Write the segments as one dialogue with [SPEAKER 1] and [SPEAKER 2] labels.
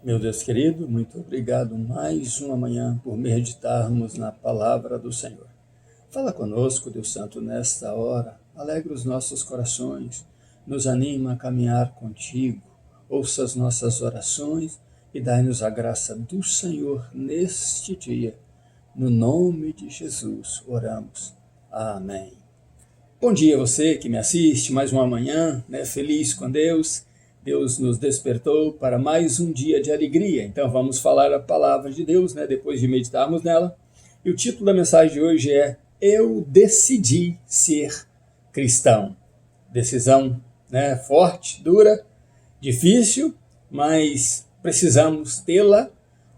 [SPEAKER 1] Meu Deus querido, muito obrigado mais uma manhã por meditarmos na palavra do Senhor. Fala conosco, Deus Santo, nesta hora, alegra os nossos corações, nos anima a caminhar contigo, ouça as nossas orações e dai-nos a graça do Senhor neste dia. No nome de Jesus oramos. Amém. Bom dia a você que me assiste, mais uma manhã, feliz com Deus. Deus nos despertou para mais um dia de alegria. Então vamos falar a palavra de Deus, depois de meditarmos nela. E o título da mensagem de hoje é Eu decidi ser cristão. Decisão forte, dura, difícil, mas precisamos tê-la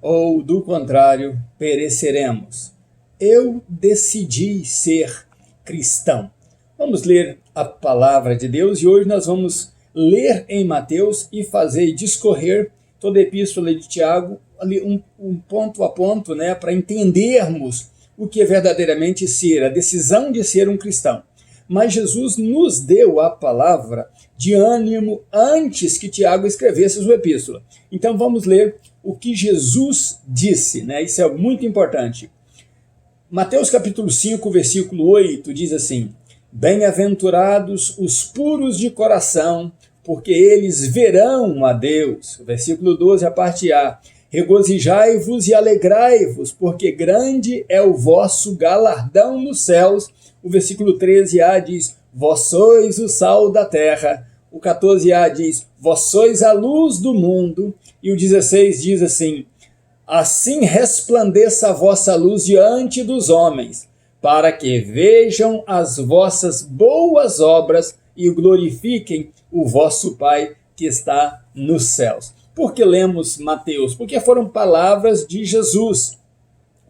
[SPEAKER 1] ou do contrário pereceremos. Eu decidi ser cristão. Vamos ler a palavra de Deus e hoje nós vamos ler em Mateus e fazer discorrer toda a epístola de Tiago, ali um ponto a ponto, para entendermos o que é verdadeiramente ser, a decisão de ser um cristão. Mas Jesus nos deu a palavra de ânimo antes que Tiago escrevesse sua epístola. Então vamos ler o que Jesus disse, isso é muito importante. Mateus capítulo 5, versículo 8 diz assim: Bem-aventurados os puros de coração, porque eles verão a Deus. Versículo 12, a parte A. Regozijai-vos e alegrai-vos, porque grande é o vosso galardão nos céus. O versículo 13a diz: Vós sois o sal da terra. O 14a diz: Vós sois a luz do mundo. E o 16 diz assim: Assim resplandeça a vossa luz diante dos homens, para que vejam as vossas boas obras e glorifiquem o vosso Pai que está nos céus. Por que lemos Mateus? Porque foram palavras de Jesus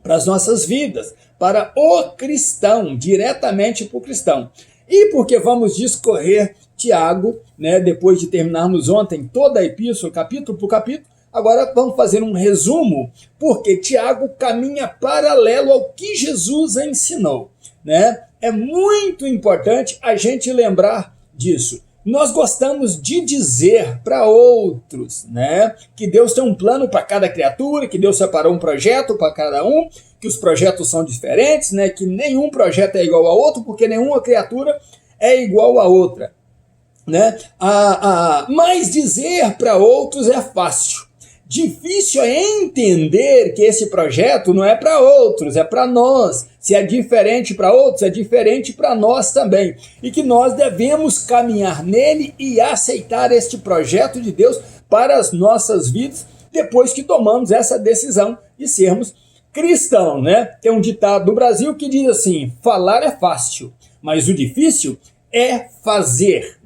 [SPEAKER 1] para as nossas vidas, para o cristão, diretamente para o cristão. E porque vamos discorrer Tiago, depois de terminarmos ontem toda a epístola, capítulo por capítulo, agora vamos fazer um resumo, porque Tiago caminha paralelo ao que Jesus ensinou. É muito importante a gente lembrar disso. Nós gostamos de dizer para outros, que Deus tem um plano para cada criatura, que Deus separou um projeto para cada um, que os projetos são diferentes, que nenhum projeto é igual ao outro, porque nenhuma criatura é igual a outra. Mas dizer para outros é fácil. Difícil é entender que esse projeto não é para outros, é para nós. Se é diferente para outros, é diferente para nós também. E que nós devemos caminhar nele e aceitar este projeto de Deus para as nossas vidas, depois que tomamos essa decisão de sermos cristãos. Tem um ditado do Brasil que diz assim: falar é fácil, mas o difícil é fazer.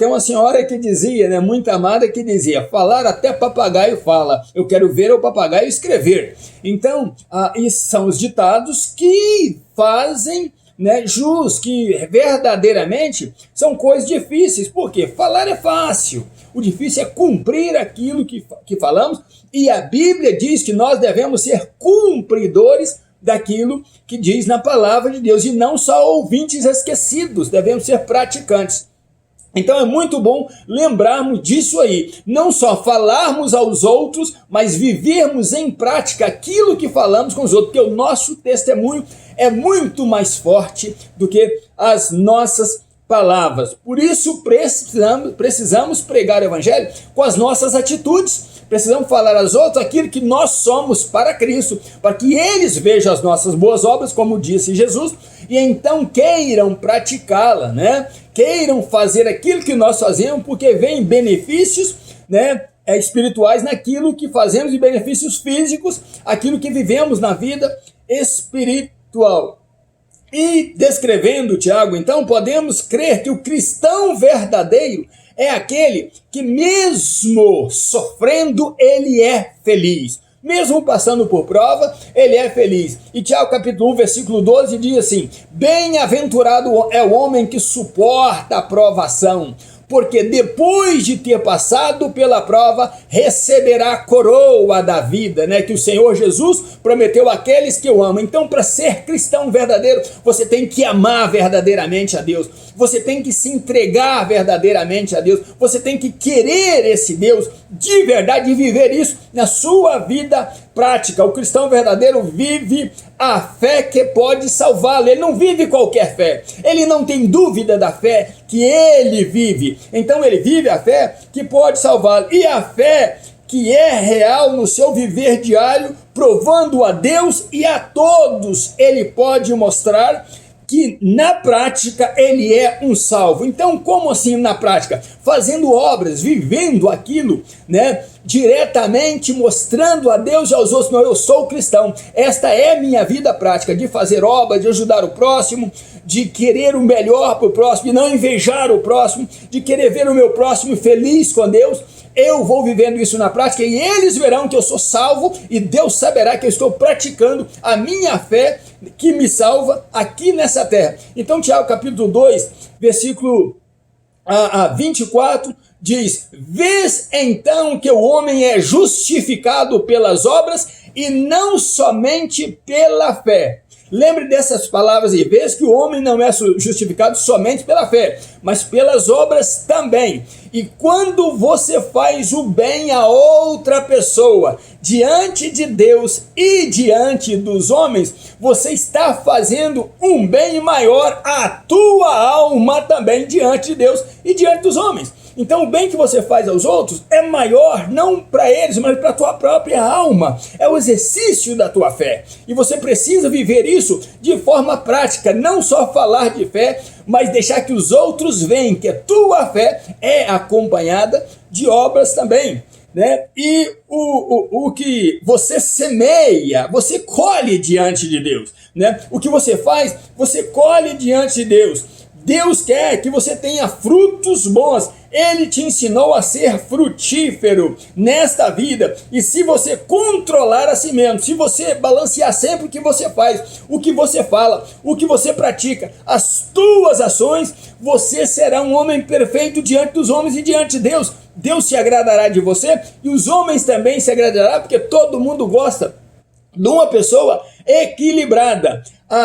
[SPEAKER 1] Tem uma senhora que dizia, muito amada, que dizia: falar até papagaio fala, eu quero ver o papagaio escrever. Então, esses são os ditados que fazem jus, que verdadeiramente são coisas difíceis, porque falar é fácil, o difícil é cumprir aquilo que falamos, e a Bíblia diz que nós devemos ser cumpridores daquilo que diz na palavra de Deus, e não só ouvintes esquecidos, devemos ser praticantes. Então é muito bom lembrarmos disso aí, não só falarmos aos outros, mas vivermos em prática aquilo que falamos com os outros, porque o nosso testemunho é muito mais forte do que as nossas palavras. Por isso precisamos pregar o evangelho com as nossas atitudes. Precisamos falar aos outros aquilo que nós somos para Cristo, para que eles vejam as nossas boas obras, como disse Jesus, e então queiram praticá-la, queiram fazer aquilo que nós fazemos, porque vem benefícios espirituais naquilo que fazemos e benefícios físicos, aquilo que vivemos na vida espiritual. E descrevendo Tiago, então, podemos crer que o cristão verdadeiro é aquele que mesmo sofrendo, ele é feliz. Mesmo passando por prova, ele é feliz. E Tiago capítulo 1, versículo 12 diz assim: Bem-aventurado é o homem que suporta a provação, porque depois de ter passado pela prova, receberá a coroa da vida, que o Senhor Jesus prometeu àqueles que o amam. Então, para ser cristão verdadeiro, você tem que amar verdadeiramente a Deus. você tem que se entregar verdadeiramente a Deus, você tem que querer esse Deus de verdade e viver isso na sua vida prática. O cristão verdadeiro vive a fé que pode salvá-lo. Ele não vive qualquer fé, ele não tem dúvida da fé que ele vive, então ele vive a fé que pode salvá-lo, e a fé que é real no seu viver diário, provando a Deus e a todos, ele pode mostrar que na prática ele é um salvo. Então, como assim na prática? Fazendo obras, vivendo aquilo, né? Diretamente mostrando a Deus e aos outros: não, eu sou cristão, esta é minha vida prática, de fazer obras, de ajudar o próximo, de querer o melhor para o próximo, de não invejar o próximo, de querer ver o meu próximo feliz com Deus. Eu vou vivendo isso na prática e eles verão que eu sou salvo, e Deus saberá que eu estou praticando a minha fé que me salva aqui nessa terra. Então Tiago capítulo 2, versículo 24, diz: vês então que o homem é justificado pelas obras e não somente pela fé. Lembre dessas palavras e vês que o homem não é justificado somente pela fé, mas pelas obras também. E quando você faz o bem a outra pessoa, diante de Deus e diante dos homens, você está fazendo um bem maior à tua alma também, diante de Deus e diante dos homens. Então o bem que você faz aos outros é maior, não para eles, mas para a tua própria alma. É o exercício da tua fé. E você precisa viver isso de forma prática, não só falar de fé, mas deixar que os outros vejam que a tua fé é acompanhada de obras também, né? E o que você semeia, você colhe diante de Deus, né? O que você faz, você colhe diante de Deus. Deus quer que você tenha frutos bons. Ele te ensinou a ser frutífero nesta vida. E se você controlar a si mesmo, se você balancear sempre o que você faz, o que você fala, o que você pratica, as tuas ações, você será um homem perfeito diante dos homens e diante de Deus. Deus se agradará de você e os homens também se agradarão, porque todo mundo gosta de uma pessoa equilibrada.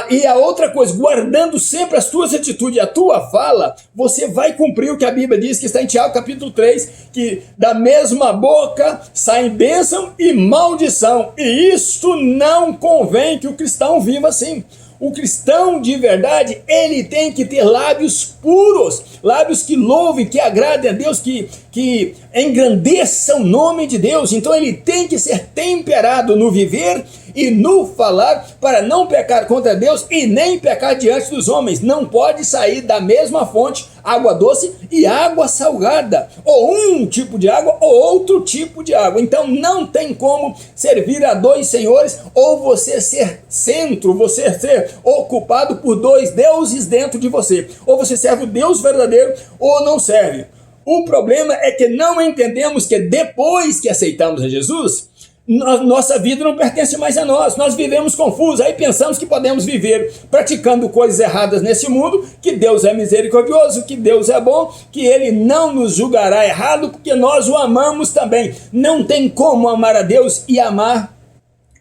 [SPEAKER 1] E a outra coisa, guardando sempre as tuas atitudes, a tua fala, você vai cumprir o que a Bíblia diz, que está em Tiago capítulo 3, que da mesma boca saem bênção e maldição, e isto não convém que o cristão viva assim. O cristão de verdade, ele tem que ter lábios puros, lábios que louvem, que agradem a Deus, que engrandeçam o nome de Deus. Então ele tem que ser temperado no viver e no falar, para não pecar contra Deus e nem pecar diante dos homens. Não pode sair da mesma fonte água doce e água salgada, ou um tipo de água ou outro tipo de água. Então não tem como servir a dois senhores, ou você ser centro, você ser ocupado por dois deuses dentro de você. Ou você serve o Deus verdadeiro ou não serve. O problema é que não entendemos que depois que aceitamos a Jesus, nossa vida não pertence mais a nós vivemos confusos, aí pensamos que podemos viver praticando coisas erradas nesse mundo, que Deus é misericordioso, que Deus é bom, que Ele não nos julgará errado, porque nós o amamos também. Não tem como amar a Deus e amar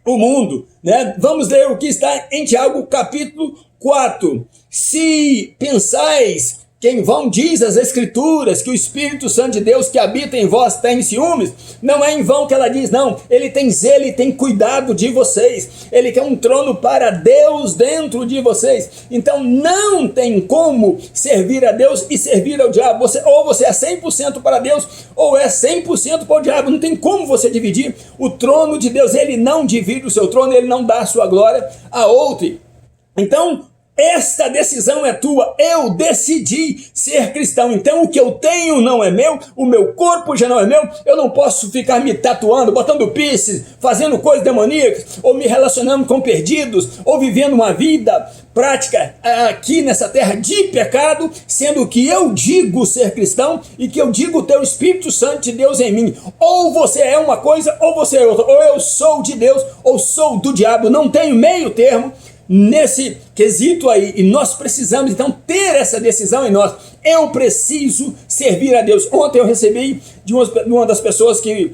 [SPEAKER 1] o mundo, né? Vamos ler o que está em Tiago capítulo 4. Se pensais que em vão diz as Escrituras que o Espírito Santo de Deus que habita em vós tem ciúmes, não é em vão que ela diz, não. Ele tem zelo e tem cuidado de vocês. Ele quer um trono para Deus dentro de vocês. Então não tem como servir a Deus e servir ao diabo. Ou você é 100% para Deus, ou é 100% para o diabo. Não tem como você dividir o trono de Deus. Ele não divide o seu trono, ele não dá a sua glória a outro. Então, esta decisão é tua. Eu decidi ser cristão. Então o que eu tenho não é meu, o meu corpo já não é meu. Eu não posso ficar me tatuando, botando piercing, fazendo coisas demoníacas, ou me relacionando com perdidos, ou vivendo uma vida prática aqui nessa terra de pecado, sendo que eu digo ser cristão e que eu digo ter o Espírito Santo de Deus em mim. Ou você é uma coisa ou você é outra. Ou eu sou de Deus ou sou do diabo. Não tenho meio termo nesse quesito aí, e nós precisamos então ter essa decisão em nós. Eu preciso servir a Deus. Ontem eu recebi de uma das pessoas que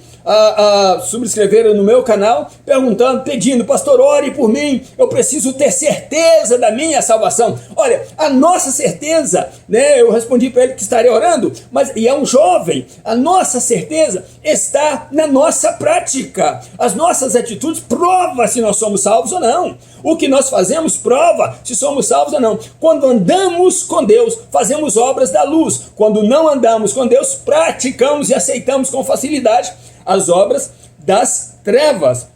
[SPEAKER 1] subscreveram no meu canal, perguntando, pedindo, pastor, ore por mim, eu preciso ter certeza da minha salvação. Olha, a nossa certeza, né, eu respondi para ele que estaria orando, e é um jovem, a nossa certeza está na nossa prática. As nossas atitudes provam se nós somos salvos ou não. O que nós fazemos prova se somos salvos ou não. Quando andamos com Deus, fazemos obras da luz. Quando não andamos com Deus, praticamos e aceitamos com facilidade as obras das trevas.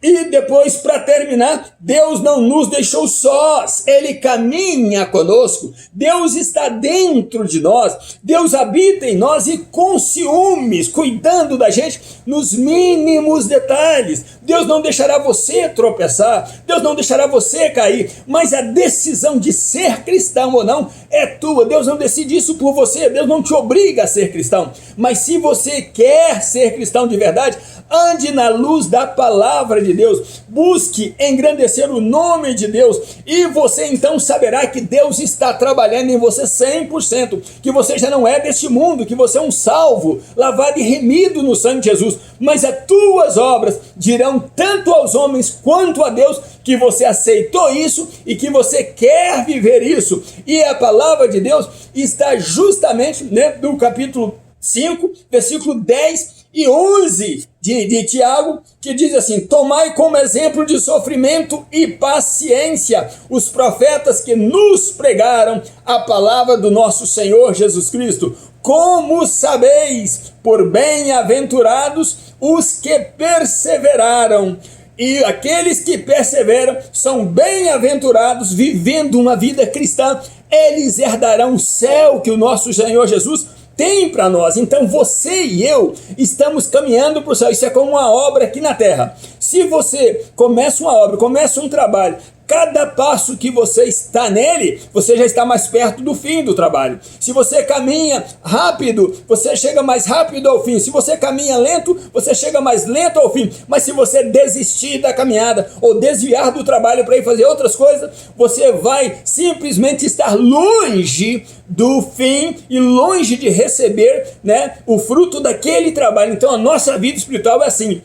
[SPEAKER 1] E depois, para terminar, Deus não nos deixou sós, Ele caminha conosco, Deus está dentro de nós, Deus habita em nós e com ciúmes, cuidando da gente nos mínimos detalhes. Deus não deixará você tropeçar, Deus não deixará você cair, mas a decisão de ser cristão ou não é tua. Deus não decide isso por você, Deus não te obriga a ser cristão, mas se você quer ser cristão de verdade, ande na luz da palavra de Deus, busque engrandecer o nome de Deus, e você então saberá que Deus está trabalhando em você 100%, que você já não é deste mundo, que você é um salvo, lavado e remido no sangue de Jesus, mas as tuas obras dirão tanto aos homens quanto a Deus que você aceitou isso e que você quer viver isso. E a palavra de Deus está justamente, né, no capítulo 5, versículo 10 e 11 de Tiago, que diz assim: tomai como exemplo de sofrimento e paciência os profetas que nos pregaram a palavra do nosso Senhor Jesus Cristo. Como sabeis, por bem-aventurados os que perseveraram. E aqueles que perseveram são bem-aventurados, vivendo uma vida cristã, eles herdarão o céu que o nosso Senhor Jesus tem para nós. Então você e eu estamos caminhando para o céu. Isso é como uma obra aqui na terra. Se você começa uma obra, começa um trabalho, cada passo que você está nele, você já está mais perto do fim do trabalho. Se você caminha rápido, você chega mais rápido ao fim. Se você caminha lento, você chega mais lento ao fim. Mas se você desistir da caminhada ou desviar do trabalho para ir fazer outras coisas, você vai simplesmente estar longe do fim e longe de receber, né, o fruto daquele trabalho. Então a nossa vida espiritual é assim.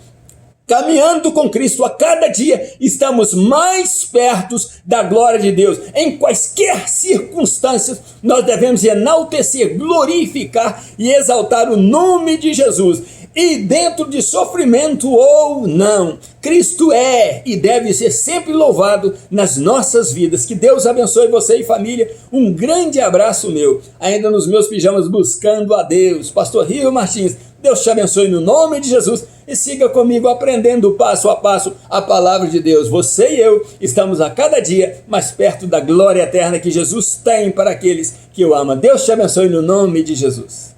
[SPEAKER 1] Caminhando com Cristo a cada dia, estamos mais perto da glória de Deus. Em quaisquer circunstâncias, nós devemos enaltecer, glorificar e exaltar o nome de Jesus. E dentro de sofrimento ou não, Cristo é e deve ser sempre louvado nas nossas vidas. Que Deus abençoe você e família. Um grande abraço meu, ainda nos meus pijamas buscando a Deus. Pastor Rio Martins, Deus te abençoe no nome de Jesus e siga comigo aprendendo passo a passo a palavra de Deus. Você e eu estamos a cada dia mais perto da glória eterna que Jesus tem para aqueles que o amam. Deus te abençoe no nome de Jesus.